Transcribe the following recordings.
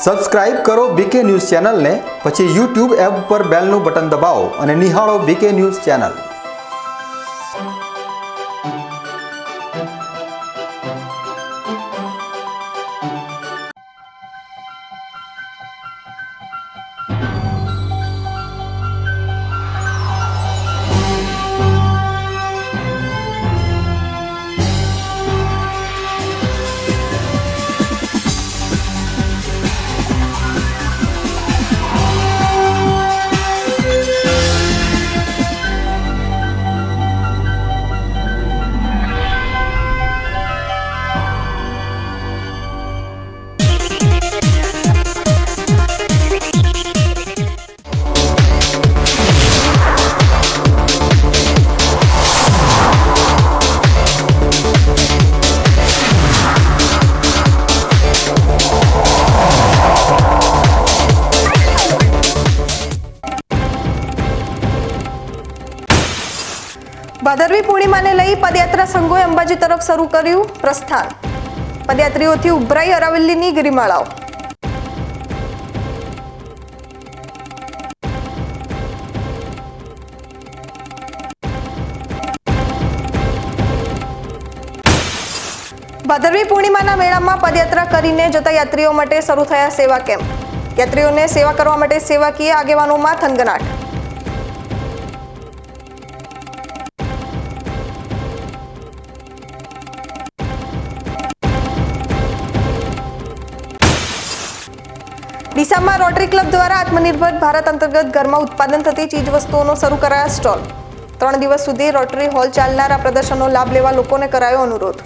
Subscribe કરો બીકે news ચેનલને, પછી YouTube એપ પર બેલનું બટન દબાવો અને નિહાળો બીકે ન્યૂઝ ચેનલ। ભાદરવી પૂર્ણિમાને લઈ પદયાત્રા સંઘોએ અંબાજી તરફ શરૂ કર્યું પ્રસ્થાન। પદયાત્રીઓથી ઉભરાઈ અરાવલ્લીની ગિરિમાળાઓ। ભાદરવી પૂર્ણિમાના મેળામાં પદયાત્રા કરીને જતા યાત્રીઓ માટે શરૂ થયા સેવા કેમ્પ। યાત્રીઓને સેવા કરવા માટે સેવાકીય આગેવાનોમાં થનગનાટ। ડીસામાં રોટરી ક્લબ દ્વારા આત્મનિર્ભર ભારત અંતર્ગત ઘરમાં ઉત્પાદન થતી ચીજવસ્તુઓનો શરૂ કરાયા સ્ટોલ। 3 દિવસ સુધી રોટરી હોલ ચાલનારા પ્રદર્શનનો લાભ લેવા લોકોને કરાયો અનુરોધ।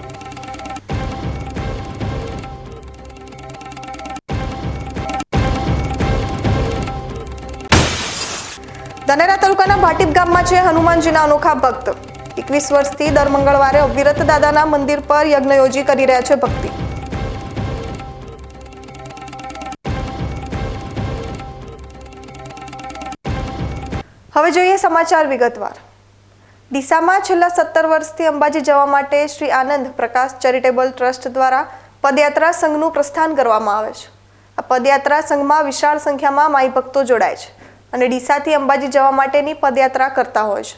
ધાનેરા તાલુકાના ભાટીપ ગામમાં છે હનુમાનજીના અનોખા ભક્ત। 21 વર્ષથી દર મંગળવારે અવિરત દાદાના મંદિર પર યજ્ઞ યોજી કરી રહ્યા છે ભક્તિ। હવે જોઈએ સમાચાર વિગતવાર। ડીસામાં છેલ્લા 17 વર્ષથી અંબાજી જવા માટે શ્રી આનંદ પ્રકાશ ચેરિટેબલ ટ્રસ્ટ દ્વારા પદયાત્રા સંઘનું પ્રસ્થાન કરવામાં આવે છે। આ પદયાત્રા સંઘમાં વિશાળ સંખ્યામાં માઈ ભક્તો જોડાય છે અને ડીસાથી અંબાજી જવા માટેની પદયાત્રા કરતા હોય છે।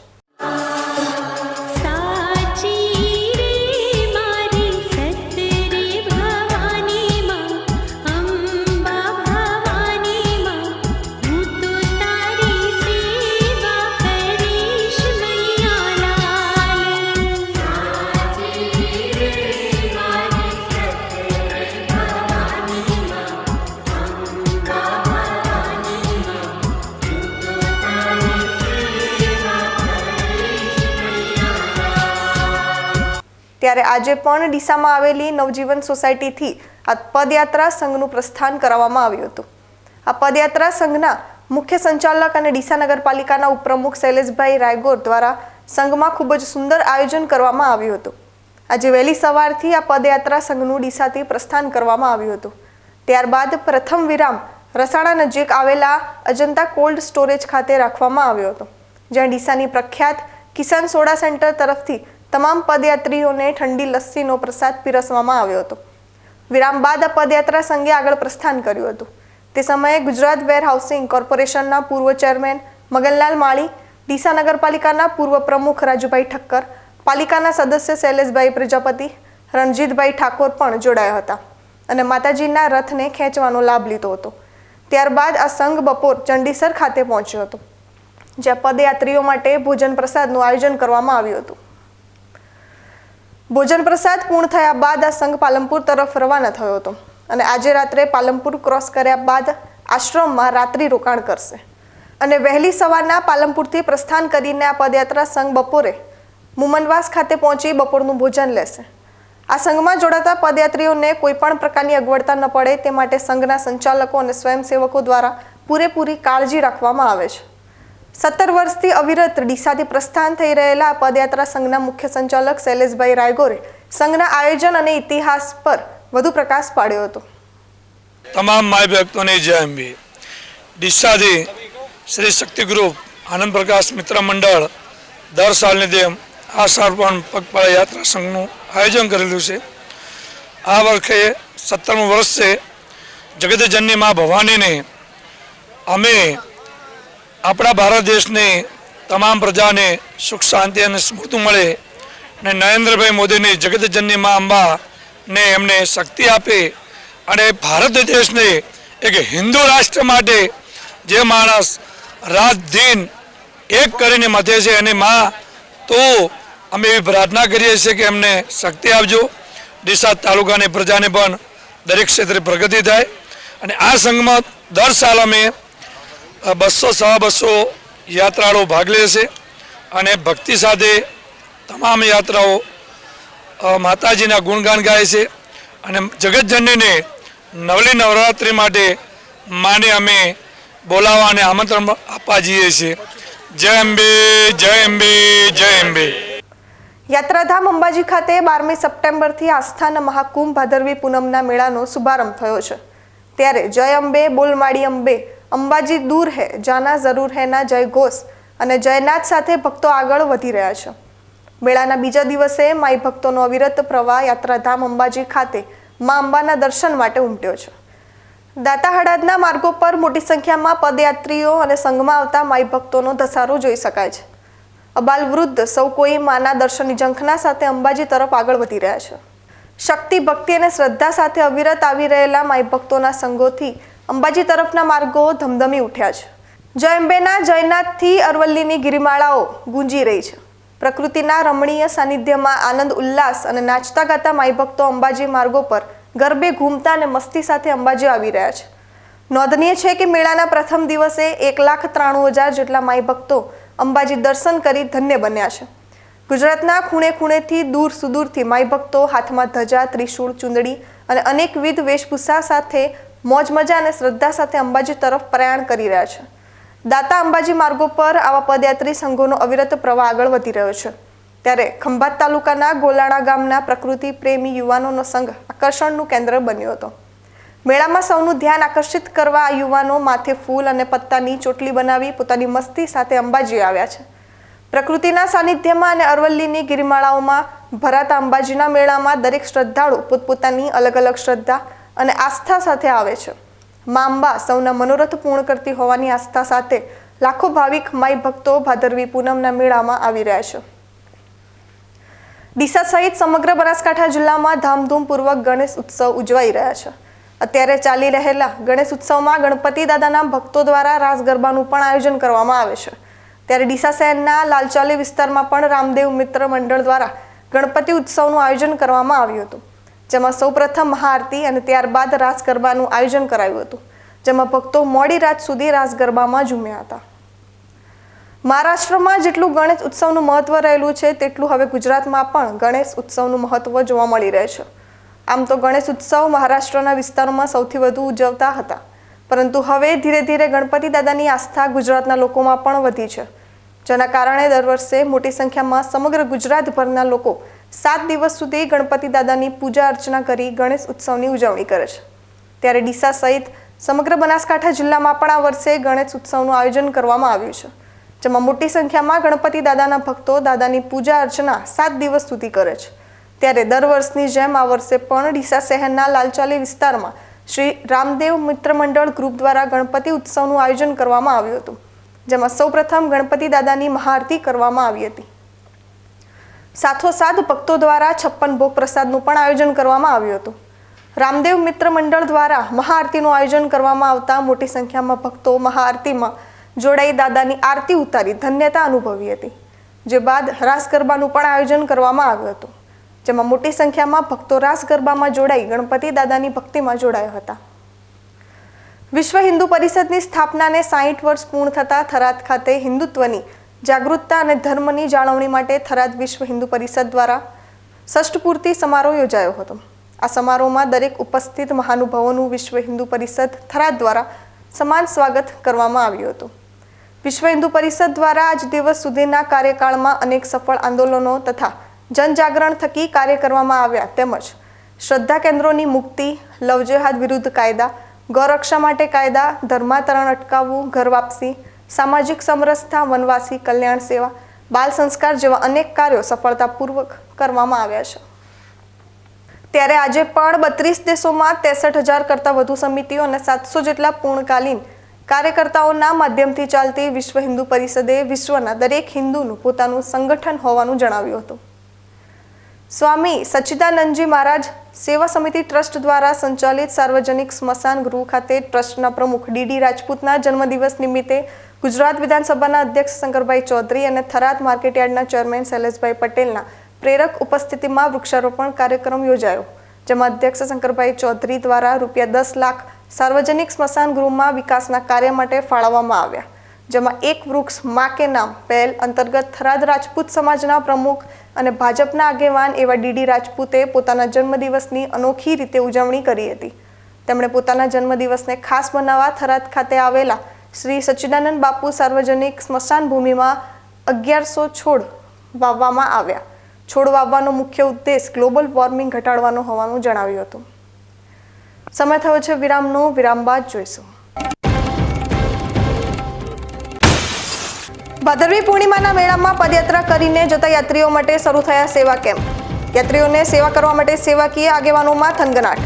ત્યારે આજે પણ ડીસામાં આવેલી નવજીવન સોસાયટીથી આ પદયાત્રા સંઘનું પ્રસ્થાન કરાવવામાં આવ્યું હતું। આ પદયાત્રા સંઘના મુખ્ય સંચાલક અને ડીસા નગરપાલિકાના ઉપપ્રમુખ શૈલેષભાઈ રાયગોર દ્વારા સંઘમાં ખૂબ જ સુંદર આયોજન કરવામાં આવ્યું હતું। આજે વહેલી સવારથી આ પદયાત્રા સંઘનું ડીસાથી પ્રસ્થાન કરવામાં આવ્યું હતું। ત્યારબાદ પ્રથમ વિરામ રસાણા નજીક આવેલા અજંતા કોલ્ડ સ્ટોરેજ ખાતે રાખવામાં આવ્યો હતો, જ્યાં ડીસાની પ્રખ્યાત કિસાન સોડા સેન્ટર તરફથી તમામ પદયાત્રીઓને ઠંડી લસ્સીનો પ્રસાદ પીરસવામાં આવ્યો હતો। વિરામ બાદ આ પદયાત્રા સંઘે આગળ પ્રસ્થાન કર્યું હતું। તે સમયે ગુજરાત વેર હાઉસિંગ કોર્પોરેશનના પૂર્વ ચેરમેન મગનલાલ માળી, ડીસા નગરપાલિકાના પૂર્વ પ્રમુખ રાજુભાઈ ઠક્કર, પાલિકાના સદસ્ય શૈલેષભાઈ પ્રજાપતિ, રણજીતભાઈ ઠાકોર પણ જોડાયા હતા અને માતાજીના રથને ખેંચવાનો લાભ લીધો હતો। ત્યારબાદ આ સંઘ બપોર ચંડીસર ખાતે પહોંચ્યો હતો, જ્યાં પદયાત્રીઓ માટે ભોજન પ્રસાદનું આયોજન કરવામાં આવ્યું હતું। ભોજન પ્રસાદ પૂર્ણ થયા બાદ આ સંઘ પાલનપુર તરફ રવાના થયો હતો અને આજે રાત્રે પાલનપુર ક્રોસ કર્યા બાદ આશ્રમમાં રાત્રિ રોકાણ કરશે અને વહેલી સવારના પાલનપુરથી પ્રસ્થાન કરીને આ પદયાત્રા સંઘ બપોરે મુમનવાસ ખાતે પહોંચી બપોરનું ભોજન લેશે। આ સંઘમાં જોડાતા પદયાત્રીઓને કોઈ પણ પ્રકારની અગવડતા ન પડે તે માટે સંઘના સંચાલકો અને સ્વયંસેવકો દ્વારા પૂરેપૂરી કાળજી રાખવામાં આવે છે। 17 વર્ષથી અવિરત ડીસાથી પ્રસ્થાન થઈ રહેલા પદયાત્રા સંઘના મુખ્ય સંચાલક શૈલેષભાઈ રાયગોરે સંઘના આયોજન અને ઇતિહાસ પર વધુ પ્રકાશ પાડ્યો હતો। તમામ માય ભક્તોને જય અંબે। ડીસાથી શ્રી શક્તિ ગ્રુપ આનંદ પ્રકાશ મિત્ર મંડળ દર સાલની જેમ આ સાલ પણ પગપાળા યાત્રા સંઘનું આયોજન કરેલું છે। આ વર્ષે 17મું વર્ષ છે જગતજનની મા ભવાનીને અમે આપણા ભારત દેશની તમામ પ્રજાને સુખ શાંતિ અને સ્મૃતિ મળે અને નરેન્દ્રભાઈ મોદીની જગતજનની મા અંબાને એમને શક્તિ આપે અને ભારત દેશને એક હિન્દુ રાષ્ટ્ર માટે જે માણસ રાત દિન એક કરીને મથે છે એની માં, તો અમે એવી પ્રાર્થના કરીએ છીએ કે એમને શક્તિ આપજો. ડીસા તાલુકાની પ્રજાને પણ દરેક ક્ષેત્રે પ્રગતિ થાય. અને આ સંઘમાં દર સાલ અમે 200-250 યાત્રાળુઓ ભાગ લે છે અને ભક્તિ સાથે તમામ યાત્રાઓ માતાજીના ગુણગાન ગાય છે અને જગતજનનીને નવલી નવરાત્રિ માટે માને અમે બોલાવવા અને આમંત્રણ આપવા જઈએ છીએ. જય અંબે, જય અંબે, જય અંબે. યાત્રાધામ અંબાજી ખાતે 12મી સપ્ટેમ્બરથી આસ્થાના મહાકુંભ ભાદરવી પૂનમના મેળાનો શુભારંભ થયો છે. ત્યારે જય અંબે, બોલ માડી અંબે, અંબાજી દૂર હે, જાના જરૂર હે ના જય ઘોષ અને જયનાથ સાથે ભક્તો આગળ વધી રહ્યા છે. મેળાના બીજા દિવસે માઈ ભક્તોનો અવિરત પ્રવાહ યાત્રાધામ અંબાજી ખાતે મા અંબાના દર્શન માટે ઉમટ્યો છે. દાતા હડાદના માર્ગો પર મોટી સંખ્યામાં પદયાત્રીઓ અને સંઘમાં આવતા માઈ ભક્તોનો ધસારો જોઈ શકાય છે. અબાલ વૃદ્ધ સૌ કોઈ માના દર્શનની ઝંખના સાથે અંબાજી તરફ આગળ વધી રહ્યા છે. શક્તિ, ભક્તિ અને શ્રદ્ધા સાથે અવિરત આવી રહેલા માઈ ભક્તોના સંઘોથી અંબાજી તરફના માર્ગો ધમધમી ઉઠ્યા છે. જય અંબેના જયનાથથી અરવલ્લીની ગિરિમાળાઓ ગુંજી રહી છે. પ્રકૃતિના રમણીય સાનિધ્યમાં આનંદ, ઉલ્લાસ અને નાચતા ગાતા માઈ ભક્તો અંબાજી માર્ગો પર ગરબે ઘૂમતા અને મસ્તી સાથે અંબાજી આવી રહ્યા છે. નોંધનીય છે કે મેળાના પ્રથમ દિવસે 1,93,000 જેટલા માઈ ભક્તો અંબાજી દર્શન કરી ધન્ય બન્યા છે. ગુજરાતના ખૂણે ખૂણેથી દૂર સુદૂરથી માઈ ભક્તો હાથમાં ધજા, ત્રિશૂળ, ચુંદડી અને અનેકવિધ વેશભૂષા સાથે મોજ મજા અને શ્રદ્ધા સાથે અંબાજી તરફ પ્રયાણ કરી રહ્યા છે. દાતા અંબાજી માર્ગો પર આવા પદયાત્રી સંઘોનો અવિરત પ્રવાહ આગળ વધી રહ્યો છે. ત્યારે ખંભાત તાલુકાના ગોલાણા ગામના પ્રકૃતિ પ્રેમી યુવાનોનો સંઘ આકર્ષણનું કેન્દ્ર બન્યો હતો. મેળામાં સૌનું ધ્યાન આકર્ષિત કરવા આ યુવાનો માથે ફૂલ અને પત્તાની ચોટલી બનાવી પોતાની મસ્તી સાથે અંબાજી આવ્યા છે. પ્રકૃતિના સાનિધ્યમાં અને અરવલ્લીની ગિરિમાળાઓમાં ભરાતા અંબાજીના મેળામાં દરેક શ્રદ્ધાળુ પોતપોતાની અલગ અલગ શ્રદ્ધા અને આસ્થા સાથે આવે છે. મા અંબા સૌના મનોરથ પૂર્ણ કરતી હોવાની આસ્થા સાથે લાખો ભાવિક માઈ ભક્તો ભાદરવી પૂનમના મેળામાં આવી રહ્યા છે. ડીસા સહિત સમગ્ર બનાસકાંઠા જિલ્લામાં ધામધૂમપૂર્વક ગણેશ ઉત્સવ ઉજવાઈ રહ્યા છે. અત્યારે ચાલી રહેલા ગણેશ ઉત્સવમાં ગણપતિ દાદાના ભક્તો દ્વારા રાસ ગરબાનું પણ આયોજન કરવામાં આવે છે. ત્યારે ડીસા શહેરના લાલચાલી વિસ્તારમાં પણ રામદેવ મિત્ર મંડળ દ્વારા ગણપતિ ઉત્સવનું આયોજન કરવામાં આવ્યું હતું. જેમાં સૌપ્રથમ મહાઆરતી અને ત્યારબાદ રાસ ગરબાનું આયોજન કરાયું હતું. જેમાં ભક્તો મોડી રાત સુધી રાસ ગરબામાં ઝૂમ્યા હતા. મહારાષ્ટ્રમાં જેટલું ગણેશ ઉત્સવનું મહત્વ રહેલું છે તેટલું હવે ગુજરાતમાં પણ ગણેશ ઉત્સવનું મહત્વ જોવા મળી રહે છે. આમ તો ગણેશ ઉત્સવ મહારાષ્ટ્રના વિસ્તારોમાં સૌથી વધુ ઉજવતા હતા, પરંતુ હવે ધીરે ધીરે ગણપતિ દાદાની આસ્થા ગુજરાતના લોકોમાં પણ વધી છે. જેના કારણે દર વર્ષે મોટી સંખ્યામાં સમગ્ર ગુજરાતભરના લોકો 7 દિવસ સુધી ગણપતિ દાદાની પૂજા અર્ચના કરી ગણેશ ઉત્સવની ઉજવણી કરે છે. ત્યારે ડીસા સહિત સમગ્ર બનાસકાંઠા જિલ્લામાં પણ આ વર્ષે ગણેશ ઉત્સવનું આયોજન કરવામાં આવ્યું છે. જેમાં મોટી સંખ્યામાં ગણપતિ દાદાના ભક્તો દાદાની પૂજા અર્ચના 7 દિવસ સુધી કરે છે. ત્યારે દર વર્ષની જેમ આ વર્ષે પણ ડીસા શહેરના લાલચાલી વિસ્તારમાં શ્રી રામદેવ મિત્ર મંડળ ગ્રુપ દ્વારા ગણપતિ ઉત્સવનું આયોજન કરવામાં આવ્યું હતું. જેમાં સૌપ્રથમ ગણપતિ દાદાની મહાઆરતી કરવામાં આવી હતી. સાથોસાથ ભક્તો દ્વારા 56 ભોગ પ્રસાદનું પણ આયોજન કરવામાં આવ્યું હતું. રામદેવ મિત્ર મંડળ દ્વારા મહાઆરતીનું આયોજન કરવામાં આવતા મોટી સંખ્યામાં ભક્તો મહાઆરતીમાં જોડાઈ દાદાની આરતી ઉતારી ધન્યતા અનુભવી હતી. જે બાદ રાસ ગરબાનું પણ આયોજન કરવામાં આવ્યું હતું. જેમાં મોટી સંખ્યામાં ભક્તો રાસ ગરબામાં જોડાઈ ગણપતિ દાદાની ભક્તિમાં જોડાયા હતા. વિશ્વ હિન્દુ પરિષદની સ્થાપનાને 60 વર્ષ પૂર્ણ થતા થરાદ ખાતે હિન્દુત્વની જાગૃતતા અને ધર્મની જાળવણી માટે થરાદ વિશ્વ હિન્દુ પરિષદ દ્વારા ષષ્ઠપૂર્તિ સમારોહ યોજાયો હતો. આ સમારોહમાં દરેક ઉપસ્થિત મહાનુભાવોનું વિશ્વ હિન્દુ પરિષદ થરાદ દ્વારા સમાન સ્વાગત કરવામાં આવ્યું હતું. વિશ્વ હિન્દુ પરિષદ દ્વારા આજ દિવસ સુધીના કાર્યકાળમાં અનેક સફળ આંદોલનો તથા જનજાગરણ થકી કાર્ય કરવામાં આવ્યા. તેમજ શ્રદ્ધા કેન્દ્રોની મુક્તિ, લવ જેહાદ વિરુદ્ધ કાયદા, ગૌરક્ષા માટે કાયદા, ધર્માંતરણ અટકાવવું, ઘર વાપસી, સામાજિક સમરસતા, વનવાસી કલ્યાણ સેવા, બાલ સંસ્કાર જેવા અનેક કાર્યો સફળતાપૂર્વક કરવામાં આવ્યા છે. ત્યારે આજે પણ 32 દેશોમાં 63,000 કરતાં વધુ સમિતિઓ અને 700 જેટલા પૂર્ણકાલીન કાર્યકર્તાઓના માધ્યમથી ચાલતી વિશ્વ હિન્દુ પરિષદે વિશ્વના દરેક હિન્દુનું પોતાનું સંગઠન હોવાનું જણાવ્યું હતું. સ્વામી સચ્ચિદાનંદજી મહારાજ સેવા સમિતિ ટ્રસ્ટ દ્વારા સંચાલિત સાર્વજનિક સ્મશાન ગૃહ ખાતે ટ્રસ્ટના પ્રમુખ ડીડી રાજપૂતના જન્મદિવસ નિમિત્તે ગુજરાત વિધાનસભાના અધ્યક્ષ શંકરભાઈ ચૌધરી અને થરાદ માર્કેટયાર્ડના ચેરમેન શૈલેષભાઈ પટેલના પ્રેરક ઉપસ્થિતિમાં વૃક્ષારોપણ કાર્યક્રમ યોજાયો, જેમાં અધ્યક્ષ શંકરભાઈ ચૌધરી દ્વારા ₹10 લાખ સાર્વજનિક સ્મશાન ગૃહમાં વિકાસના કાર્ય માટે ફાળવવામાં આવ્યા, જેમાં એક વૃક્ષ માં કે નામ પહેલ અંતર્ગત થરાદ રાજપૂત સમાજના પ્રમુખ અને ભાજપના આગેવાન એવા ડીડી રાજપૂતે પોતાના જન્મદિવસની અનોખી રીતે ઉજવણી કરી હતી. તેમણે પોતાના જન્મદિવસને ખાસ બનાવવા થરાદ ખાતે આવેલા શ્રી સચ્ચિદાનંદ બાપુ સાર્વજનિક સ્મશાન ભૂમિમાં 1100 છોડ વાવવામાં આવ્યા. છોડ વાવવાનો મુખ્ય ઉદ્દેશ ગ્લોબલ વોર્મિંગ ઘટાડવાનો હોવાનું જણાવ્યું હતું. સમય થયો છે વિરામનો. વિરામ બાદ જોઈશું. ભાદરવી પૂર્ણિમાના મેળામાં પદયાત્રા કરીને જતા યાત્રીઓ માટે શરૂ થયા સેવા કેમ્પ. યાત્રીઓને સેવા કરવા માટે સેવાકીય આગેવાનોમાં થનગનાટ.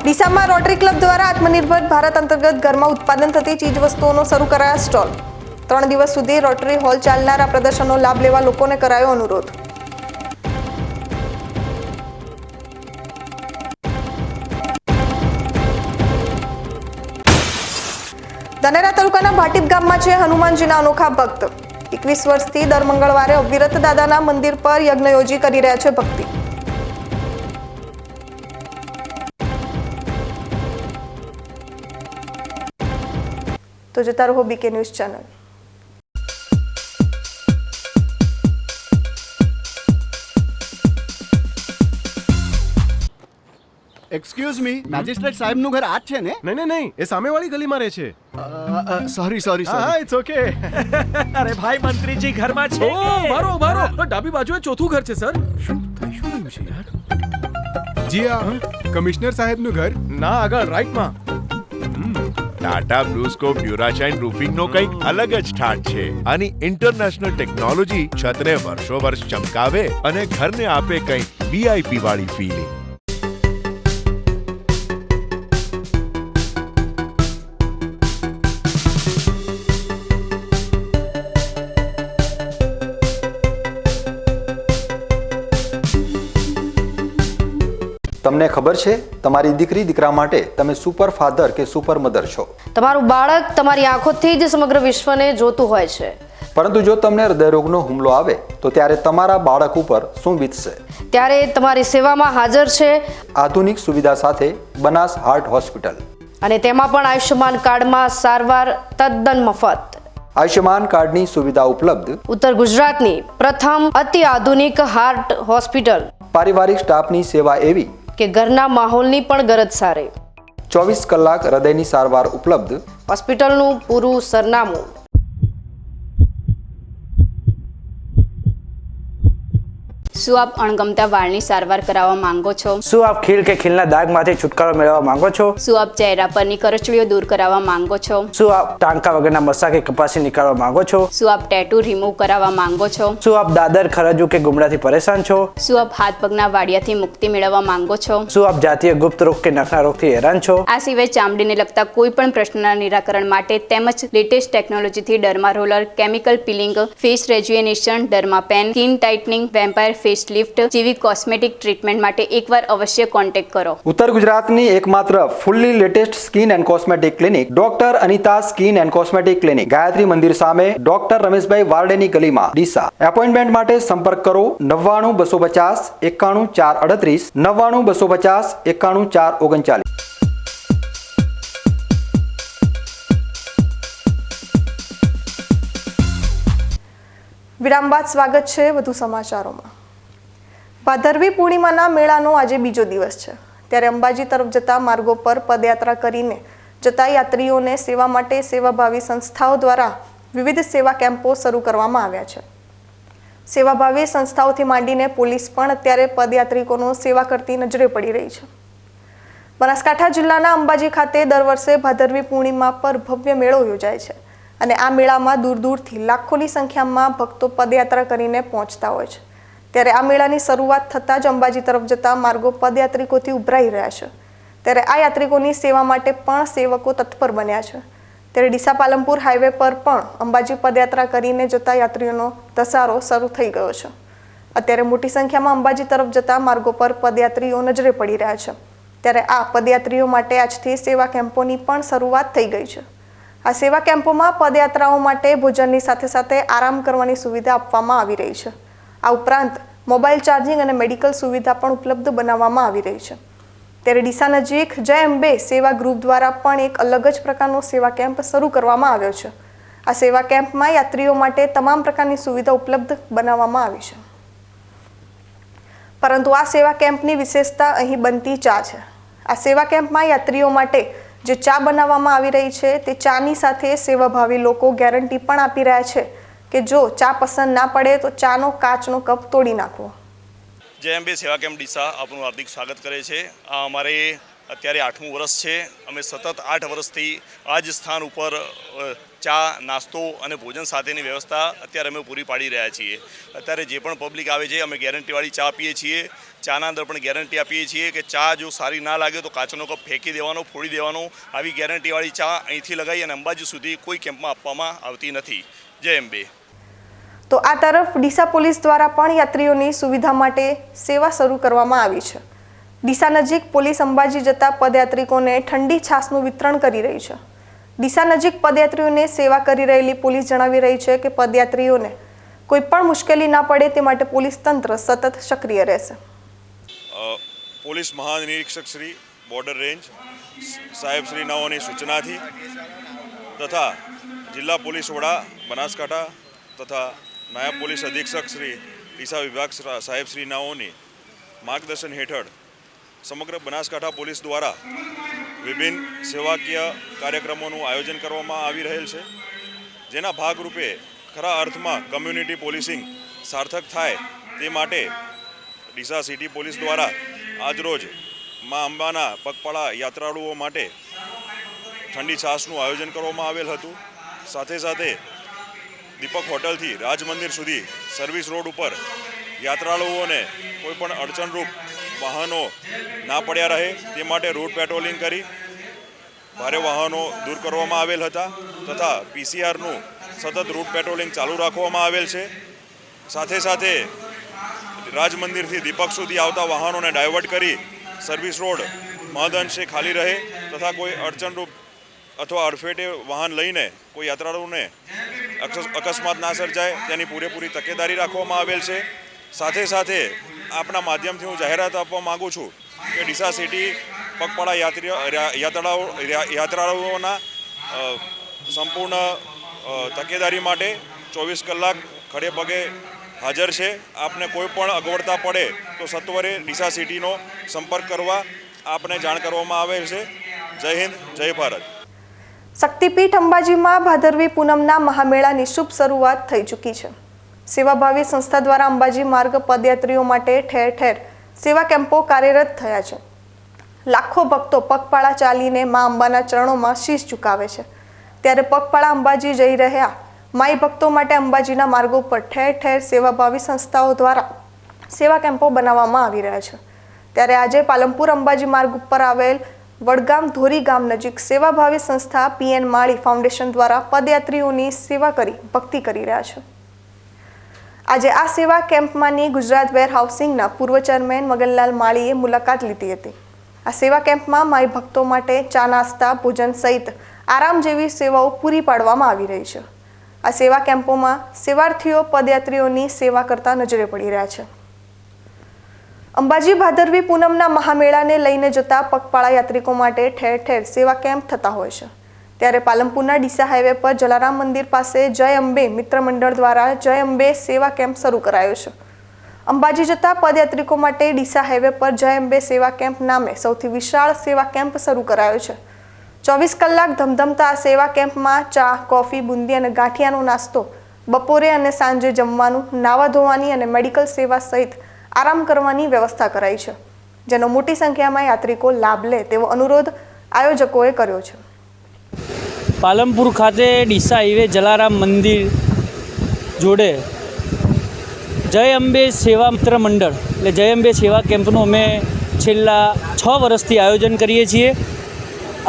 ડીસામાં રોટરી ક્લબ દ્વારા આત્મનિર્ભર ભારત અંતર્ગત ઘરમાં ઉત્પાદન થતી ચીજવસ્તુઓનો શરૂ કરાયા સ્ટોલ. 3 દિવસ સુધી રોટરી હોલ ચાલનારા પ્રદર્શનનો લાભ લેવા લોકોને કરાયો અનુરોધ. ધાનેરા તાલુકાના ભાટીપ ગામમાં છે હનુમાનજીના અનોખા ભક્ત. 21 વર્ષથી દર મંગળવારે અવિરત દાદાના મંદિર પર યજ્ઞ યોજી કરી રહ્યા છે ભક્તિ. તો જોતા રહો BK news channel. Excuse me, magistrate સાહેબનું ઘર આ જ છે ને? નહીં, એ સામેવાળી ગલીમાં રહે છે. સોરી હા, ઇટ્સ ઓકે. અરે ભાઈ, મંત્રીજી ઘરમાં છે. ઓ મારો ડાબી બાજુએ ચોથું ઘર છે સર. શું થયું છે યાર? જી આ કમિશનર સાહેબનું ઘર? ના, આગળ રાઈટમાં. ટાટા બ્લુસ્કોપ ડ્યુરાશાઇન રૂફિંગનો કંઈક અલગ જ ઠાઠ છે. આની ઇન્ટરનેશનલ ટેકનોલોજી છતને વર્ષો વર્ષ ચમકાવે અને ઘરને આપે કંઈક VIP વાળી ફીલિંગ. તમને ખબર છે તમારી દીકરી દીકરા માટે તમે સુપર ફાધર કે સુપર મધર છો. તમારું બાળક તમારી આંખોથી જ સમગ્ર વિશ્વને જોતું હોય છે. પરંતુ જો તમને હૃદયરોગનો હુમલો આવે તો ત્યારે તમારા બાળક ઉપર શું વીતશે? ત્યારે તમારી સેવામાં હાજર છે આધુનિક સુવિધા સાથે બનાસ હાર્ટ હોસ્પિટલ, અને તેમાં પણ આયુષ્યમાન કાર્ડમાં સારવાર તદ્દન મફત. આયુષ્યમાન કાર્ડની સુવિધા ઉપલબ્ધ. ઉત્તર ગુજરાતની પ્રથમ અતિ આધુનિક હાર્ટ હોસ્પિટલ. પારિવારિક સ્ટાફની સેવા એવી કે ઘરના માહોલની પણ ગરજ સારે. 24 કલાક હૃદયની સારવાર ઉપલબ્ધ. હોસ્પિટલનું પૂરું સરનામું. શું આપ અણગમતા વાળની સારવાર કરાવવા માંગો છો? શું આપ ખીલ કે ખીલના દાગમાંથી છુટકારો મેળવવા માંગો છો? શું આપ ચહેરા પરની કરચલીઓ દૂર કરાવવા માંગો છો? શું આપ ટાંકા વગરના મસા કે કપાસી નીકાળવા માંગો છો? શું આપ ટેટુ રિમૂવ કરાવવા માંગો છો? શું આપ દાદર, ખરજુ કે ગુમડાથી પરેશાન છો? શું આપ હાથ પગના વાડિયાથી મુક્તિ મેળવવા માંગો છો? શું આપ જાતીય ગુપ્ત રોગ કે નખના રોગથી હેરાન છો? આ સિવાય ચામડીને લગતા કોઈ પણ પ્રશ્નના નિરાકરણ માટે તેમજ લેટેસ્ટ ટેકનોલોજીથી derma roller, chemical peeling, face rejuvenation, derma pen, skin tightening, vampire face lift જેવી કોસ્મેટિક ટ્રીટમેન્ટ માટે એકવાર અવશ્ય કોન્ટેક્ટ કરો. ઉત્તર ગુજરાતની એકમાત્ર fully latest skin and cosmetic clinic doctor Anita skin and cosmetic clinic, Gayatri Mandir સામે, ડોક્ટર રમેશભાઈ વારડેની ગલીમાં, ડીસા. એપોઇન્ટમેન્ટ માટે સંપર્ક કરો 99 250 91 438, 99 250 91 439. વિરામ બાદ સ્વાગત છે વધુ સમાચારોમાં. ભાદરવી પૂર્ણિમાના મેળાનો આજે બીજો દિવસ છે, ત્યારે અંબાજી તરફ જતા માર્ગો પર પદયાત્રા કરીને જતા યાત્રીઓને સેવા માટે સેવાભાવી સંસ્થાઓ દ્વારા વિવિધ સેવા કેમ્પો શરૂ કરવામાં આવ્યા છે. સેવાભાવી સંસ્થાઓથી માંડીને પોલીસ પણ અત્યારે પદયાત્રિકોનો સેવા કરતી નજરે પડી રહી છે. બનાસકાંઠા જિલ્લાના અંબાજી ખાતે દર વર્ષે ભાદરવી પૂર્ણિમા પર ભવ્ય મેળો યોજાય છે અને આ મેળામાં દૂર દૂરથી લાખોની સંખ્યામાં ભક્તો પદયાત્રા કરીને પહોંચતા હોય છે। ત્યારે આ મેળાની શરૂઆત થતાં જ અંબાજી તરફ જતા માર્ગો પદયાત્રિકોથી ઉભરાઈ રહ્યા છે। ત્યારે આ યાત્રિકોની સેવા માટે પણ સેવકો તત્પર બન્યા છે। ત્યારે ડીસા પાલનપુર હાઈવે પર પણ અંબાજી પદયાત્રા કરીને જતા યાત્રીઓનો ધસારો શરૂ થઈ ગયો છે। અત્યારે મોટી સંખ્યામાં અંબાજી તરફ જતા માર્ગો પર પદયાત્રીઓ નજરે પડી રહ્યા છે। ત્યારે આ પદયાત્રીઓ માટે આજથી સેવા કેમ્પોની પણ શરૂઆત થઈ ગઈ છે। આ સેવા કેમ્પોમાં પદયાત્રાઓ માટે ભોજનની સાથે સાથે આરામ કરવાની સુવિધા આપવામાં આવી રહી છે। આ ઉપરાંત મોબાઈલ ચાર્જિંગ અને મેડિકલ સુવિધા પણ ઉપલબ્ધ બનાવવામાં આવી રહી છે। ત્યારે ડીસા નજીક જય અંબે સેવા ગ્રુપ દ્વારા પણ એક અલગ જ પ્રકારનો સેવા કેમ્પ શરૂ કરવામાં આવ્યો છે। આ સેવા કેમ્પમાં યાત્રીઓ માટે તમામ પ્રકારની સુવિધા ઉપલબ્ધ બનાવવામાં આવી છે। પરંતુ આ સેવા કેમ્પની વિશેષતા અહીં બનતી ચા છે। આ સેવા કેમ્પમાં યાત્રીઓ માટે જે ચા બનાવવામાં આવી રહી છે તે ચાની સાથે સેવાભાવી લોકો ગેરંટી પણ આપી રહ્યા છે કે જો ચા પસંદ ના પડે તો ચાનો કાચનો કપ તોડી નાખવો। જય અંબે સેવા કેમ્પ ડીસા આપનું હાર્દિક સ્વાગત કરે છે। આ અમારે અત્યારે 8મું વર્ષ છે। અમે સતત 8 વર્ષથી આ જ સ્થાન ઉપર ચા નાસ્તો અને ભોજન સાથેની વ્યવસ્થા અત્યારે અમે પૂરી પાડી રહ્યા છીએ। અત્યારે જે પણ પબ્લિક આવે છે અમે ગેરંટીવાળી ચા આપીએ છીએ। ચાના અંદર પણ ગેરંટી આપીએ છીએ કે ચા જો સારી ના લાગે તો કાચનો કપ ફેંકી દેવાનો, ફોડી દેવાનો। આવી ગેરંટીવાળી ચા અહીંથી લગાવી અને અંબાજી સુધી કોઈ કેમ્પમાં આપવામાં આવતી નથી। જય અંબે। તો આ તરફ ડીસા પોલીસ દ્વારા પણ યાત્રીઓની સુવિધા માટે સેવા શરૂ કરવામાં આવી છે। ડીસા નજીક પોલીસ અંબાજી જતા પદયાત્રિકોને ઠંડી છાશનું વિતરણ કરી રહી છે। ડીસા નજીક પદયાત્રીઓને સેવા કરી રહેલી પોલીસ જણાવી રહી છે કે પદયાત્રીઓને કોઈ પણ મુશ્કેલી ના પડે તે માટે પોલીસ તંત્ર સતત સક્રિય રહેશે। પોલીસ મહાનિરીક્ષક શ્રી બોર્ડર રેન્જ સાહેબ શ્રી નાઓની સૂચનાથી તથા જિલ્લા પોલીસ વડા બનાસકાંઠા તથા નાયબ પોલીસ અધિક્ષક શ્રી ડીસા વિભાગ સાહેબ શ્રી નાઓની માર્ગદર્શન હેઠળ સમગ્ર બનાસકાંઠા પોલીસ દ્વારા વિભિન્ન સેવાકીય કાર્યક્રમોનું આયોજન કરવામાં આવી રહેલ છે, જેના ભાગરૂપે ખરા અર્થમાં કમ્યુનિટી પોલીસિંગ સાર્થક થાય તે માટે ડીસા સિટી પોલીસ દ્વારા આજરોજ મા અંબાના પગપાળા યાત્રાળુઓ માટે ઠંડી છાશનું આયોજન કરવામાં આવેલ હતું। સાથે સાથે દીપક હોટલથી રાજ મંદિર સુધી સર્વિસ રોડ ઉપર યાત્રાળુઓને કોઈપણ અડચણરૂપ વાહનો ના પડ્યા રહે તે માટે રૂટ પેટ્રોલિંગ કરી ભારે વાહનો દૂર કરવામાં આવેલ હતા તથા પીસીઆરનું સતત રૂટ પેટ્રોલિંગ ચાલુ રાખવામાં આવેલ છે। સાથે સાથે રાજ મંદિરથી દીપક સુધી આવતા વાહનોને ડાયવર્ટ કરી સર્વિસ રોડ મહદઅંશે ખાલી રહે તથા કોઈ અડચણરૂપ અથવા અડફેટે વાહન લઈને કોઈ યાત્રાળુઓને અકસ્માત ના સર્જાય તેની પૂરેપૂરી તકેદારી રાખવામાં આવેલ છે। સાથે સાથે આપણા માધ્યમથી હું જાહેરાત આપવા માગું છું કે ડીસા સિટી પગપાળા યાત્રાળુઓના સંપૂર્ણ તકેદારી માટે 24 કલાક ખડે પગે હાજર છે। આપને કોઈ પણ અગવડતા પડે તો સત્વરે ડીસા સિટીનો સંપર્ક કરવા આપને જાણ કરવામાં આવેલ છે। જય હિન્દ, જય ભારત। શક્તિપીઠ અંબાજીમાં ભાદરવી પૂનમના મહામેળાની શુભ શરૂઆત થઈ ચૂકી છે। સેવાભાવી સંસ્થા દ્વારા અંબાજી માર્ગ પદયાત્રીઓ માટે ઠેર ઠેર સેવા કેમ્પો કાર્યરત થયા છે। લાખો ભક્તો પગપાળા ચાલીને મા અંબાના ચરણોમાં શીશ ઝુકાવે છે। ત્યારે પગપાળા અંબાજી જઈ રહ્યા માઈ ભક્તો માટે અંબાજીના માર્ગો પર ઠેર ઠેર સેવાભાવી સંસ્થાઓ દ્વારા સેવા કેમ્પો બનાવવામાં આવી રહ્યા છે। ત્યારે આજે પાલનપુર અંબાજી માર્ગ ઉપર આવેલ વડગામ ધોરી ગામ નજીક સેવાભાવી સંસ્થા પીએન માળી ફાઉન્ડેશન દ્વારા પદયાત્રીઓની સેવા કરી ભક્તિ કરી રહ્યા છે। આજે આ સેવા કેમ્પમાંની ગુજરાત વેર હાઉસિંગના પૂર્વ ચેરમેન મગનલાલ માળીએ મુલાકાત લીધી હતી। આ સેવા કેમ્પમાં માઈ ભક્તો માટે ચા નાસ્તા ભોજન સહિત આરામ જેવી સેવાઓ પૂરી પાડવામાં આવી રહી છે। આ સેવા કેમ્પોમાં સેવાર્થીઓ પદયાત્રીઓની સેવા કરતા નજરે પડી રહ્યા છે। અંબાજી ભાદરવી પૂનમના મહામેળાને લઈને જતા પગપાળા યાત્રિકો માટે ઠેર ઠેર સેવા કેમ્પ થતા હોય છે। ત્યારે પાલનપુરના ડીસા હાઈવે પર જલારામ મંદિર પાસે જય અંબે મિત્ર મંડળ દ્વારા જય અંબે સેવા કેમ્પ શરૂ કરાયો છે। અંબાજી જતા પદયાત્રિકો માટે ડીસા હાઈવે પર જય અંબે સેવા કેમ્પ નામે સૌથી વિશાળ સેવા કેમ્પ શરૂ કરાયો છે। 24 કલાક ધમધમતા આ સેવા કેમ્પમાં ચા, કોફી, બુંદી અને ગાંઠિયાનો નાસ્તો, બપોરે અને સાંજે જમવાનું, નાવા ધોવાની અને મેડિકલ સેવા સહિત આરામ કરવાની વ્યવસ્થા કરાઈ છે। જેનો મોટી સંખ્યામાં યાત્રિકો લાભ લે તેવો અનુરોધ આયોજકોએ કર્યો છે. પાલનપુર ખાતે ડીસા હાઈવે જલારામ મંદિર જોડે જય અંબે સેવા મિત્ર મંડળ એટલે જય અંબે સેવા કેમ્પનું અમે છેલ્લા 6 વર્ષથી આયોજન કરીએ છીએ.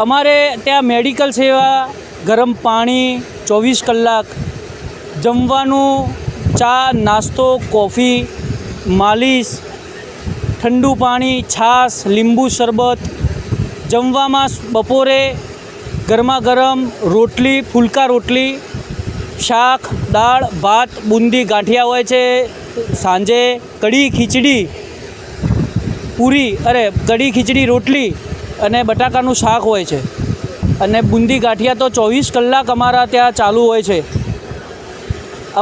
અમારે ત્યાં મેડિકલ સેવા, ગરમ પાણી 24 કલાક, જમવાનું, ચા, નાસ્તો, કોફી, માલિશ, ઠંડુ પાણી, છાશ, લીંબુ શરબત, જમવામાં બપોરે ગરમા ગરમ રોટલી, ફુલકા રોટલી, શાક, દાળ, ભાત, બુંદી, ગાંઠિયા હોય છે. સાંજે કઢી ખીચડી પૂરી કઢી ખીચડી રોટલી અને બટાકાનું શાક હોય છે. અને બુંદી ગાંઠિયા તો 24 કલાક અમારા ત્યાં ચાલુ હોય છે.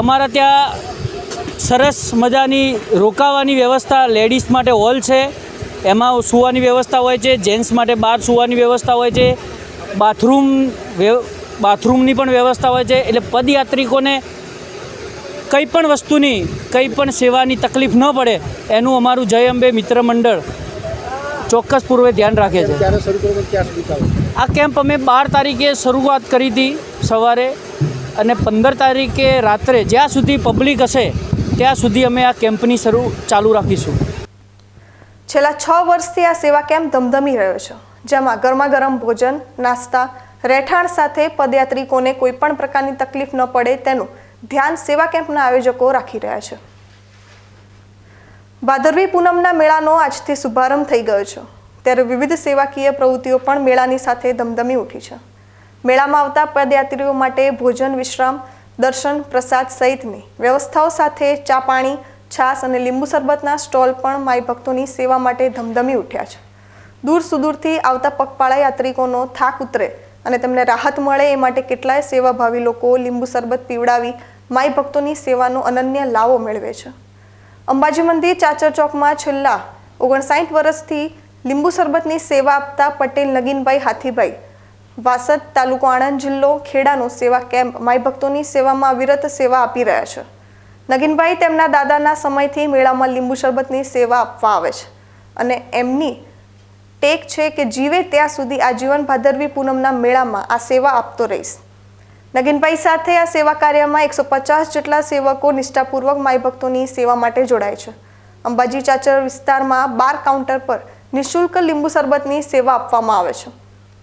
અમારા ત્યાં સરસ મજાની રોકાવાની વ્યવસ્થા, લેડીઝ માટે હોલ છે, એમાં સૂવાની વ્યવસ્થા હોય છે. જેન્ટ્સ માટે બહાર સૂવાની વ્યવસ્થા હોય છે. બાથરૂમની પણ વ્યવસ્થા હોય છે. એટલે પદયાત્રિકોને કંઈ પણ વસ્તુની, કંઈ પણ સેવાની તકલીફ ન પડે એનું અમારું જય અંબે મિત્ર મંડળ ચોક્કસ પૂર્વે ધ્યાન રાખે છે. આ કેમ્પ અમે 12 તારીખે શરૂઆત કરી હતી સવારે, અને 15 તારીખે રાત્રે જ્યાં સુધી પબ્લિક હશે ત્યાં સુધી અમે આ કેમ્પની ચાલુ રાખીશું. છેલ્લા 6 વર્ષથી આ સેવા કેમ્પ ધમધમી રહ્યો છે, જેમાં ગરમા ગરમ ભોજન, નાસ્તા, રહેઠાણ સાથે પદયાત્રિકોને કોઈ પણ પ્રકારની તકલીફ ન પડે તેનું ધ્યાન સેવા કેમ્પના આયોજકો રાખી રહ્યા છે. ભાદરવી પૂનમના મેળાનો આજથી શુભારંભ થઈ ગયો છે, ત્યારે વિવિધ સેવાકીય પ્રવૃત્તિઓ પણ મેળાની સાથે ધમધમી ઉઠી છે. મેળામાં આવતા પદયાત્રીઓ માટે ભોજન, વિશ્રામ, દર્શન, પ્રસાદ સહિતની વ્યવસ્થાઓ સાથે ચા, પાણી, છાશ અને લીંબુ શરબતના સ્ટોલ પણ માઈ ભક્તોની સેવા માટે ધમધમી ઉઠ્યા છે. દૂર સુદૂરથી આવતા પગપાળા યાત્રિકોનો થાક ઉતરે અને તેમને રાહત મળે એ માટે કેટલાય સેવાભાવી લોકો લીંબુ શરબત પીવડાવી માઈ ભક્તોની સેવાનો અનન્ય લાવો મેળવે છે. અંબાજી મંદિર ચાચર ચોકમાં છેલ્લા 59 વર્ષથી લીંબુ શરબતની સેવા આપતા પટેલ નગીનભાઈ હાથીભાઈ વાસદ, તાલુકો આણંદ, જિલ્લો ખેડાનો સેવા કેમ્પ માઈ ભક્તોની સેવામાં અવિરત સેવા આપી રહ્યા છે. નગીનભાઈ તેમના દાદાના સમયથી મેળામાં લીંબુ શરબતની સેવા આપવા આવે છે અને એમની ટેક છે કે જીવે ત્યાં સુધી આજીવન ભાદરવી પૂનમના મેળામાં આ સેવા આપતો રહીશ. નગીનભાઈ સાથે આ સેવા કાર્યમાં 150 જેટલા સેવકો નિષ્ઠાપૂર્વક માઈ ભક્તોની સેવા માટે જોડાય છે. અંબાજી ચાચર વિસ્તારમાં 12 કાઉન્ટર પર નિઃશુલ્ક લીંબુ શરબતની સેવા આપવામાં આવે છે.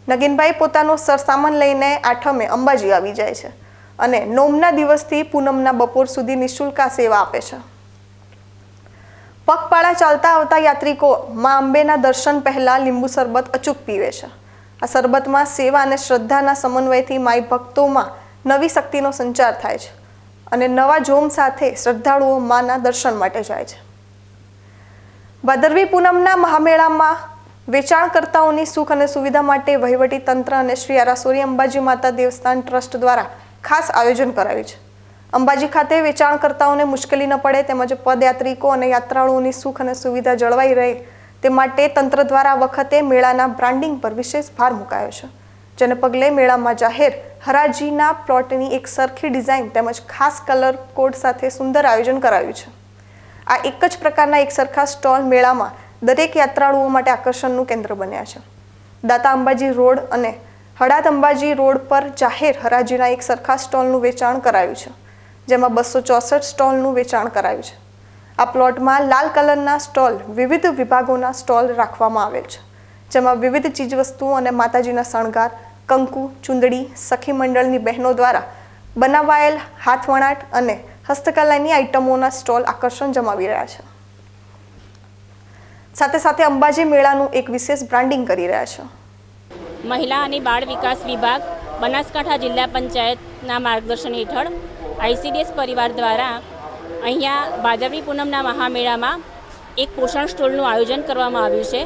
નગીનભાઈ પોતાનો સરસામાન લઈને આઠમે અંબાજી આવી જાય છે અને નોમના દિવસથી પૂનમના બપોર સુધી નિઃશુલ્ક આ સેવા આપે છે. પગપાળા ચાલતા આવતા યાત્રિકો મા અંબેના દર્શન પહેલા લીંબુ શરબત અચૂક પીવે છે. આ શરબતમાં સેવા અને શ્રદ્ધાના સમન્વયથી માઈ ભક્તોમાં નવી શક્તિનો સંચાર થાય છે અને નવા જોમ સાથે શ્રદ્ધાળુઓ માના દર્શન માટે જાય છે. ભાદરવી પૂનમના મહામેળામાં વેચાણકર્તાઓની સુખ અને સુવિધા માટે વહીવટી તંત્ર અને શ્રી આરાસોરી અંબાજી માતા દેવસ્થાન ટ્રસ્ટ દ્વારા ખાસ આયોજન કરાયું છે. અંબાજી ખાતે વેચાણકર્તાઓને મુશ્કેલી ન પડે તેમજ પદયાત્રિકો અને યાત્રાળુઓની સુખ અને સુવિધા જળવાઈ રહે તે માટે તંત્ર દ્વારા વખતે મેળાના બ્રાન્ડિંગ પર વિશેષ ભાર મુકાયો છે, જેને પગલે મેળામાં જાહેર હરાજીના પ્લોટની એક સરખી ડિઝાઇન તેમજ ખાસ કલર કોડ સાથે સુંદર આયોજન કરાયું છે. આ એક જ પ્રકારના એક સરખા સ્ટોલ મેળામાં દરેક યાત્રાળુઓ માટે આકર્ષણનું કેન્દ્ર બન્યા છે. દાતા અંબાજી રોડ અને હળાદ અંબાજી રોડ પર જાહેર હરાજીના એક સરખા સ્ટોલનું વેચાણ કરાયું છે, જેમાં 264 સ્ટોલનું વેચાણ કરાયું છે. આ પ્લોટમાં લાલ કલરના સ્ટોલ વિવિધ વિભાગોના સ્ટોલ રાખવામાં આવેલ છે, જેમાં વિવિધ ચીજવસ્તુઓ અને માતાજીના શણગાર, કંકુ, ચુંદડી, સખી મંડળની બહેનો દ્વારા બનાવાયેલ હાથવણાટ અને હસ્તકલાની આઇટમોના સ્ટોલ આકર્ષણ જમાવી રહ્યા છે. સાથે સાથે અંબાજી મેળાનું એક વિશેષ બ્રાન્ડિંગ કરી રહ્યા છે. મહિલા અને બાળ વિકાસ વિભાગ બનાસકાંઠા જિલ્લા પંચાયતના માર્ગદર્શન હેઠળ ICDS પરિવાર દ્વારા અહીંયા ભાદરવી પૂનમના મહામેળામાં એક પોષણ સ્ટોલનું આયોજન કરવામાં આવ્યું છે.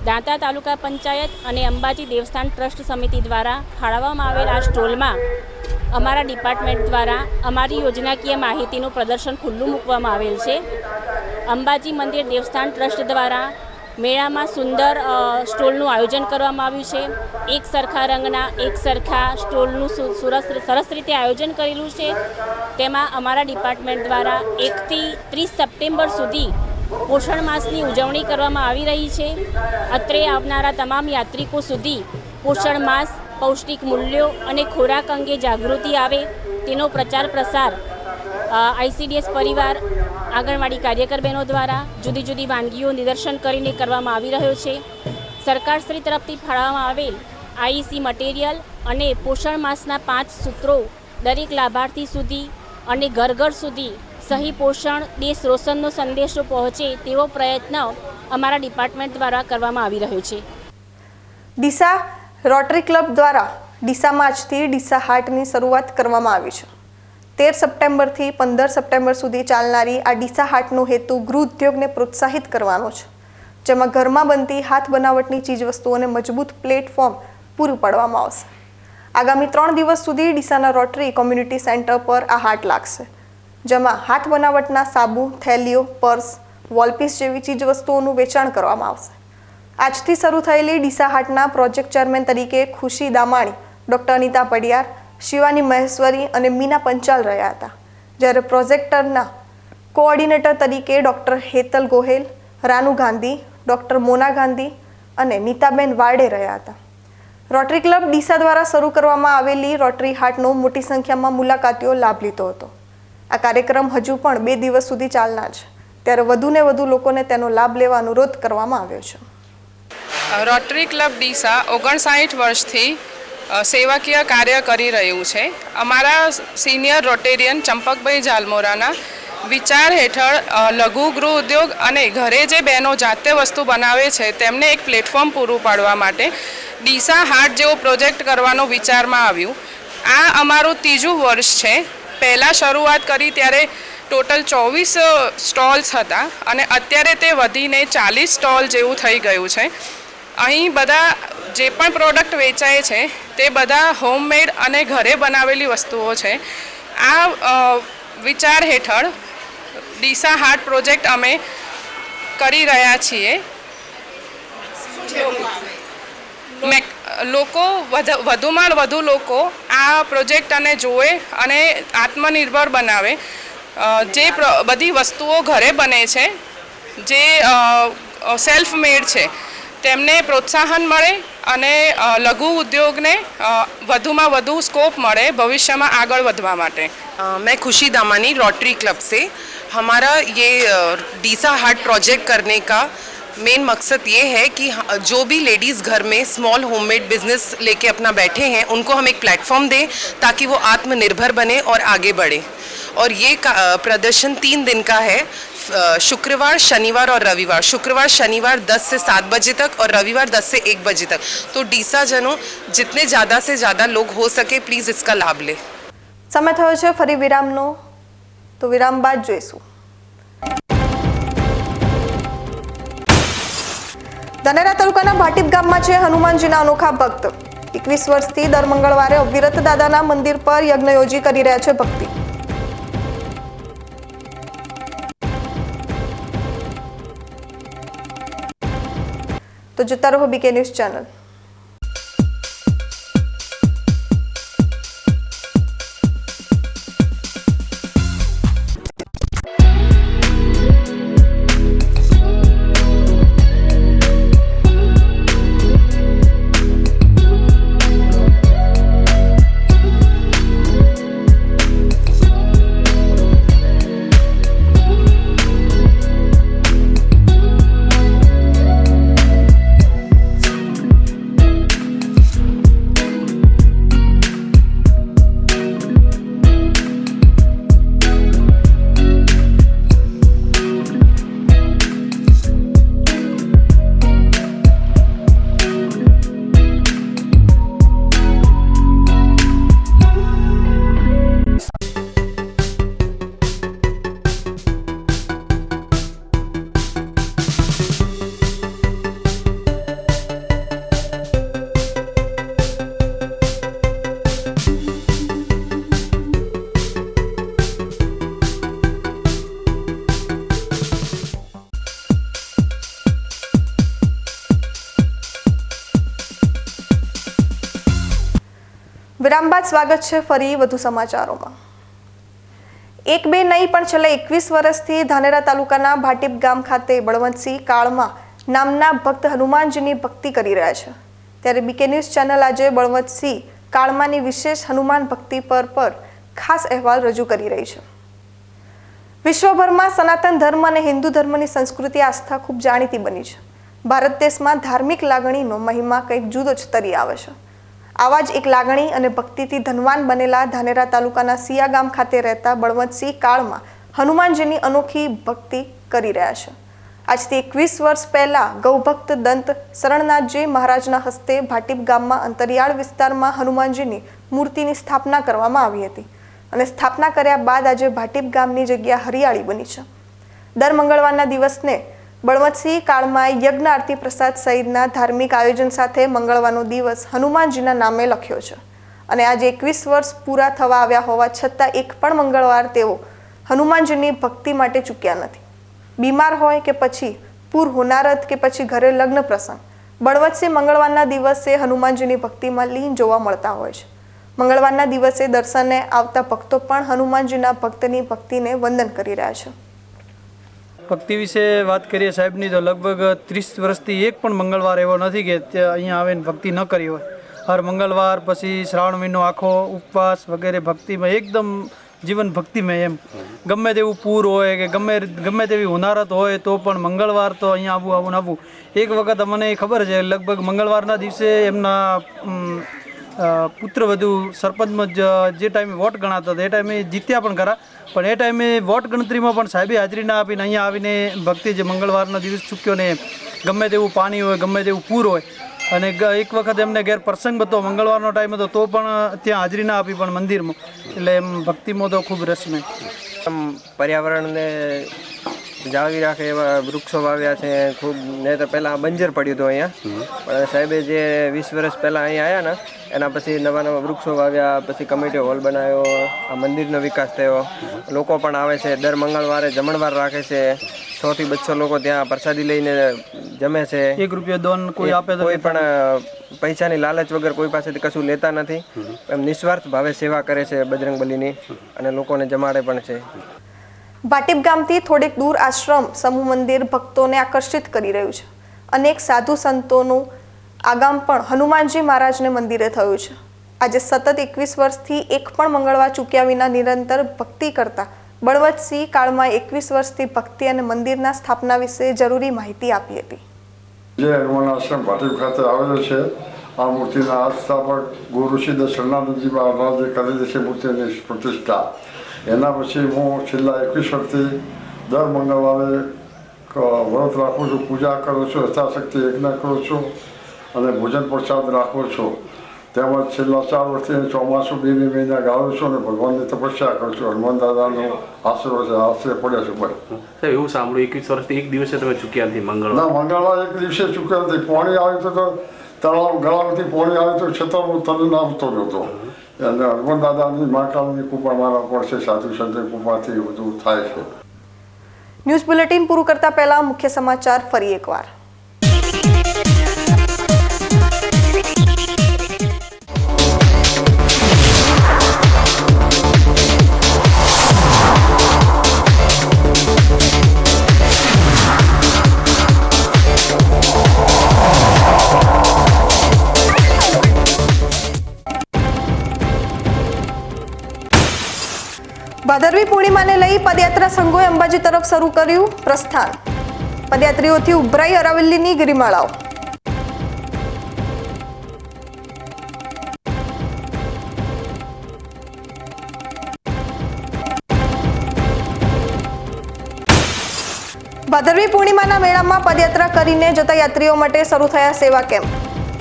દાંતા તાલુકા પંચાયત અને અંબાજી દેવસ્થાન ટ્રસ્ટ સમિતિ દ્વારા ફાળવવામાં આવેલ આ સ્ટોલમાં અમારા ડિપાર્ટમેન્ટ દ્વારા અમારી યોજનાકીય માહિતીનું પ્રદર્શન ખુલ્લું મૂકવામાં આવેલ છે. અંબાજી મંદિર દેવસ્થાન ટ્રસ્ટ દ્વારા મેળામાં સુંદર સ્ટોલનું આયોજન કરવામાં આવ્યું છે. એક સરખા રંગના એક સરખા સ્ટોલનું સરસ રીતે આયોજન કરેલું છે. તેમાં અમારા ડિપાર્ટમેન્ટ દ્વારા 1 થી 30 સપ્ટેમ્બર સુધી પોષણ માસની ઉજવણી કરવામાં આવી રહી છે. અત્રે આવનારા તમામ યાત્રિકો સુધી પોષણ માસ, પૌષ્ટિક મૂલ્યો અને ખોરાક અંગે જાગૃતિ આવે તેનો પ્રચાર પ્રસાર ICDS પરિવાર આંગણવાડી કાર્યકર બહેનો દ્વારા જુદી જુદી વાનગીઓ નિદર્શન કરીને કરવામાં આવી રહ્યો છે. સરકારશ્રી તરફથી ફાળવવામાં આવેલ IEC મટીરિયલ અને પોષણ માસના 5 સૂત્રો દરેક લાભાર્થી સુધી અને ઘર ઘર સુધી સહી પોષણ દેશ રોશનનો સંદેશો પહોંચે તેવો પ્રયત્ન અમારા ડિપાર્ટમેન્ટ દ્વારા કરવામાં આવી રહ્યો છે. ડીસા રોટરી ક્લબ દ્વારા ડીસામાં આજથી ડીસા હાટની શરૂઆત કરવામાં આવી છે. 13 સપ્ટેમ્બરથી 15 સપ્ટેમ્બર સુધી ચાલનારી આ ડીસા હાટનો હેતુ ગૃહ ઉદ્યોગને પ્રોત્સાહિત કરવાનો છે, જેમાં ઘરમાં બનતી હાથ બનાવટની ચીજવસ્તુઓને મજબૂત પ્લેટફોર્મ પૂરું પાડવામાં આવશે. આગામી 3 દિવસ સુધી ડીસાના રોટરી કોમ્યુનિટી સેન્ટર પર આ હાટ લાગશે, જેમાં હાથ બનાવટના સાબુ, થેલીઓ, પર્સ, વોલપીસ જેવી ચીજવસ્તુઓનું વેચાણ કરવામાં આવશે. આજથી શરૂ થયેલી ડીસા હાટના પ્રોજેક્ટ ચેરમેન તરીકે ખુશી દામાણી, ડૉક્ટર અનિતા પડિયાર, શિવાની મહેશ્વરી અને મીના પંચાલ રહ્યા હતા, જ્યારે પ્રોજેક્ટરના કોઓર્ડિનેટર તરીકે ડૉક્ટર હેતલ ગોહેલ, રાનુ ગાંધી, ડૉક્ટર મોના ગાંધી અને નીતાબેન વાડે રહ્યા હતા. રોટરી ક્લબ ડીસા દ્વારા શરૂ કરવામાં આવેલી રોટરી હાટનો મોટી સંખ્યામાં મુલાકાતીઓ લાભ લીધો હતો. આ કાર્યક્રમ હજુ પણ 2 દિવસ સુધી ચાલનાર છે, ત્યારે વધુને વધુ લોકોને તેનો લાભ લેવા અનુરોધ કરવામાં આવ્યો છે. રોટરી ક્લબ ડીસા 59 વર્ષથી સેવાકીય કાર્ય કરી રહ્યું છે. અમારા સિનિયર રોટેરિયન ચંપકભાઈ જાલમોરાના વિચાર હેઠળ લઘુ ગૃહ ઉદ્યોગ અને ઘરે જે બહેનો જાતે વસ્તુ બનાવે છે તેમને એક પ્લેટફોર્મ પૂરું પાડવા માટે ડીસા હાટ જેવો પ્રોજેક્ટ કરવાનો વિચારમાં આવ્યું. આ અમારું 3જું વર્ષ છે. પહેલાં શરૂઆત કરી ત્યારે ટોટલ 24 સ્ટોલ્સ હતા અને અત્યારે તે વધીને 40 સ્ટોલ જેવું થઈ ગયું છે. અહીં બધા જે પણ પ્રોડક્ટ વેચાય છે તે બધા હોમમેડ અને ઘરે બનાવેલી વસ્તુઓ છે. આ વિચાર હેઠળ ડીસા હાટ પ્રોજેક્ટ અમે કરી રહ્યા છીએ. લોકો વધુમાં વધુ લોકો આ પ્રોજેક્ટને જોવે અને આત્મનિર્ભર બનાવે. જે બધી વસ્તુઓ ઘરે બને છે, જે સેલ્ફ મેડ છે, તેમને પ્રોત્સાહન મળે અને લઘુ ઉદ્યોગને વધુમાં વધુ स्कोप મળे भविष्य में आगे बढ़वा माटे. मैं खुशी दामानी रोटरी क्लब से, हमारा ये डीसा हाट प्रोजेक्ट करने का मेन मकसद ये है कि जो भी लेडीज़ घर में स्मॉल होममेड बिजनेस लेके अपना बैठे हैं उनको हम एक प्लेटफॉर्म दें ताकि वो आत्मनिर्भर बने और आगे बढ़े. और ये प्रदर्शन 3 दिन का है, शुक्रवार, शनिवार और रविवार. शुक्रवार शनिवार 10 से 7 बजे तक और रविवार 10 से 1 बजे तक. तो डीसा जनों जितने ज़्यादा से ज़्यादा लोग हो सके प्लीज़ इसका लाभ ले. समय थयो छे फरी विरामनो, तो विराम बाद जोईशुं. धानेरा तालुकाना भाटीप गाममां छे हनुमानजीना अनोखा भक्त. 21 વર્ષથી દર મંગળવારે અવિરત દાદાના મંદિર પર યજ્ઞ યોજી કરી રહ્યા છે ભક્તિ. तो जोता रहो बीके न्यूज चैनल. વિરામ બાદ સ્વાગત છે ફરી વધુ સમાચારોમાં. એક બે નહીં પણ છેલ્લા 21 વર્ષથી ધાનેરા તાલુકાના ભાટીપ ગામ ખાતે બળવંતસિંહ કાળમા નામના ભક્ત હનુમાનજીની ભક્તિ કરી રહ્યા છે. ત્યારે બીકે ન્યૂઝ ચેનલ આજે બળવંતસિંહ કાળમાની વિશેષ હનુમાન ભક્તિ પર ખાસ અહેવાલ રજૂ કરી રહી છે. વિશ્વભરમાં સનાતન ધર્મ અને હિન્દુ ધર્મની સંસ્કૃતિ આસ્થા ખૂબ જાણીતી બની છે. ભારત દેશમાં ધાર્મિક લાગણીનો મહિમા કંઈક જુદો જ તરી આવે છે. આવા જ એક લાગણી અને ભક્તિથી ધનવાન બનેલા ધાનેરા તાલુકાના સિયા ગામ ખાતે રહેતા બળવંતસિંહ કાળમાં હનુમાનજીની અનોખી ભક્તિ કરી રહ્યા છે. આજથી 21 વર્ષ પહેલા ગૌભક્ત દંત શરણનાથજી મહારાજના હસ્તે ભાટીપ ગામમાં અંતરિયાળ વિસ્તારમાં હનુમાનજીની મૂર્તિની સ્થાપના કરવામાં આવી હતી અને સ્થાપના કર્યા બાદ આજે ભાટીપ ગામની જગ્યા હરિયાળી બની છે. દર મંગળવારના દિવસને બળવંતસિંહ કાળમાએ યજ્ઞ આરતી પ્રસાદ સહિતના ધાર્મિક આયોજન સાથે મંગળવારનો દિવસ હનુમાનજીના નામે લખ્યો છે અને આજે 21 વર્ષ પૂરા થવા આવ્યા હોવા છતાં એક પણ મંગળવાર તેઓ હનુમાનજીની ભક્તિ માટે ચૂક્યા નથી. બીમાર હોય કે પછી પૂર હોનારત કે પછી ઘરે લગ્ન પ્રસંગ, બળવંતસિંહ મંગળવારના દિવસે હનુમાનજીની ભક્તિમાં લીન જોવા મળતા હોય છે. મંગળવારના દિવસે દર્શને આવતા ભક્તો પણ હનુમાનજીના ભક્તની ભક્તિને વંદન કરી રહ્યા છે. ભક્તિ વિશે વાત કરીએ સાહેબની તો લગભગ 30 વર્ષથી એક પણ મંગળવાર એવો નથી કે તે અહીંયા આવીને ભક્તિ ન કરી હોય. હર મંગળવાર પછી શ્રાવણ મહિનો આખો ઉપવાસ વગેરે ભક્તિમાં એકદમ જીવન ભક્તિમય એમ. ગમે તેવું પૂર હોય કે ગમે તેવી હોનારત હોય તો પણ મંગળવાર તો અહીંયા આવવું. એક વખત મને ખબર છે લગભગ મંગળવારના દિવસે એમના પુત્રવધુ સરપંચમાં જે ટાઈમે વોટ ગણાતા હતા એ ટાઈમે જીત્યા પણ ખરા, પણ એ ટાઈમે વોટ ગણતરીમાં પણ સાહેબે હાજરી ના આપીને અહીંયા આવીને ભક્તિ જે મંગળવારનો દિવસ ચૂક્યો ને ગમે તેવું પાણી હોય ગમે તેવું પૂર હોય અને એક વખત એમને ઘેર પ્રસંગ હતો મંગળવારનો ટાઈમ હતો તો પણ ત્યાં હાજરી ના આપી પણ મંદિરમાં. એટલે એમ ભક્તિમાં તો ખૂબ રસમય. પર્યાવરણને જાળવી રાખે એવા વૃક્ષો વાવ્યા છે ખૂબ. ને તો પહેલાં બંજર પડ્યું હતું અહીંયા, પણ સાહેબે જે 20 વર્ષ પહેલાં અહીંયા આવ્યા ને એના પછી નવા વૃક્ષો વાવ્યા, પછી કમિટી હોલ બનાવ્યો, આ મંદિરનો વિકાસ થયો. લોકો પણ આવે છે, દર મંગળવારે જમણવાર રાખે છે. 100 થી 200 લોકો ત્યાં પ્રસાદી લઈને જમે છે. 1 રૂપિયો દાન કોઈ આપે તો કોઈ પણ પૈસાની લાલચ વગર કોઈ પાસેથી કશું લેતા નથી. એમ નિસ્વાર્થ ભાવે સેવા કરે છે બજરંગબલીની અને લોકોને જમાડે પણ છે. ભાટીપ ગામથી થોડેક દૂર આશ્રમ સમૂહ મંદિર ભક્તોને આકર્ષિત કરી રહ્યું છે. અનેક સાધુ સંતોનું આગામ પણ હનુમાનજી મહારાજને મંદિરે થયું છે. આજે સતત 21 વર્ષથી એક પણ મંગળવાર ચૂક્યા વિના નિરંતર ભક્તિ કરતા બળવંતસિંહ કાળમાં 21 વર્ષથી ભક્તિ અને મંદિરના સ્થાપના વિશે જરૂરી માહિતી આપી હતી. જે હનુમાન આશ્રમ ભાટીપ ખાતે આવેલો છે, આ મૂર્તિના સ્થાપક ગુરુ ઋષિ શરણાનંદજી મહારાજે કરેલી છે મૂર્તિની પ્રતિષ્ઠા. એના પછી હું છેલ્લા 21 વર્ષથી દર મંગળવારે વ્રત રાખું છું, પૂજા કરું છું, યથાશક્તિ યજ્ઞ કરું છું અને ભોજન પ્રસાદ રાખું છું. તેમજ છેલ્લા 4 વર્ષથી ચોમાસું 2 મહિના ગાળું છું અને ભગવાનની તપસ્યા કરું છું. હનુમાન દાદાનો આશરે પડ્યા છું ભાઈ. સાહેબ એવું સાંભળ્યું 21 વર્ષથી એક દિવસે તમે ચૂક્યા નથી મંગળવાર? ના, મંગળવાર એક દિવસે ચૂક્યા નથી. પાણી આવ્યું તો તળાવ ગળામાંથી પાણી આવ્યું તો છતાં હું તને ના આવતો નહોતો. અને હનુમાન દાદાની મહાકાળની કૃપા મારા પર છે, સાધુ સંતની કૃપાથી બધું થાય છે. ન્યૂઝ બુલેટિન પૂરું કરતા પહેલા મુખ્ય સમાચાર ફરી એકવાર. ભાદરવી પૂર્ણિમાને લઈ પદયાત્રા સંઘોએ અંબાજી તરફ શરૂ કર્યું પ્રસ્થાન. પદયાત્રીઓથી ઉભરાઈ અરાવલીની ગિરિમાળાઓ. ભાદરવી પૂર્ણિમાના મેળામાં પદયાત્રા કરીને જતા યાત્રીઓ માટે શરૂ થયા સેવા કેમ્પ.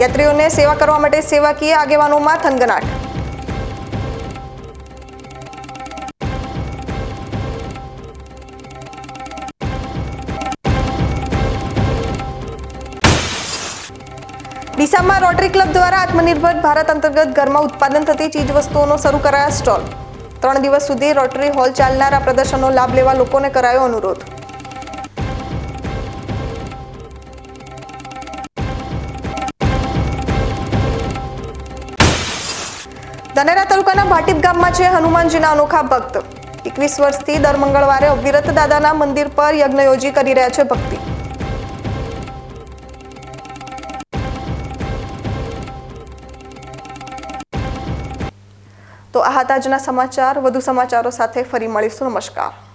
યાત્રીઓને સેવા કરવા માટે સેવાકીય આગેવાનોમાં થનગનાટ. ડીસામાં રોટરી ક્લબ દ્વારા આત્મનિર્ભર ભારત અંતર્ગત ઘરમાં ઉત્પાદન થતી ચીજવસ્તુઓનો શરૂ કરાયા સ્ટોલ. 3 દિવસ સુધી રોટરી હોલ ચાલનારા પ્રદર્શનનો લાભ લેવા લોકોને કરાયો અનુરોધ. ધાનેરા તાલુકાના ભાટીપ ગામમાં છે હનુમાનજીના અનોખા ભક્ત. 21 વર્ષથી દર મંગળવારે અવિરત દાદાના મંદિર પર યજ્ઞ યોજી કરી રહ્યા છે ભક્તિ. તો આ હતા આજના સમાચાર. વધુ સમાચારો સાથે ફરી મળીશું. નમસ્કાર.